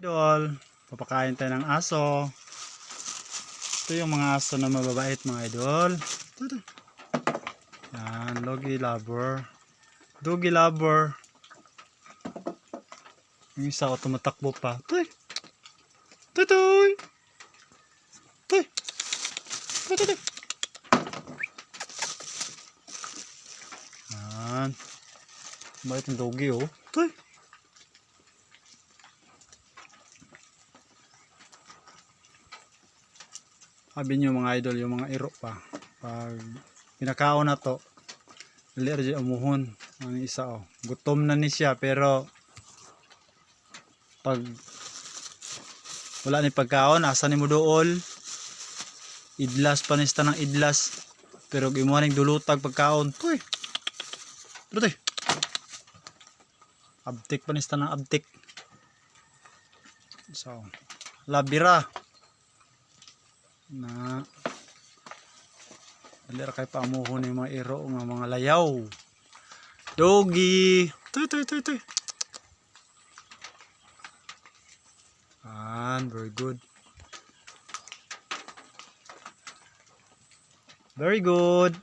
Idol, papakain tayo ng aso. Ito yung mga aso na mababait mga idol. Ito. Yan, Doggy Lover. Doggy Lover. Yung isa ko tumatakbo pa. Tuy! Tuy! Tuy! Tuy! Tuy! Tuy! Yan. Mabait yung doggy oh. Tuy! Sabi nyo mga idol, yung mga iro pa. Pag pinakaon na to, allergy umuhon. Ang isa oh. Gutom na ni siya pero pag wala ni pagkaon, asa ni mo dool. Idlas pa nista ng idlas. Pero gimuha ning dulutag pagkaon. Tuy. Tuy. Abtik pa nista ng abtik. So, labira. Na alira kay paamuhon yung mga iro nga mga layaw. Doggy. Tuy. Very good. Very good.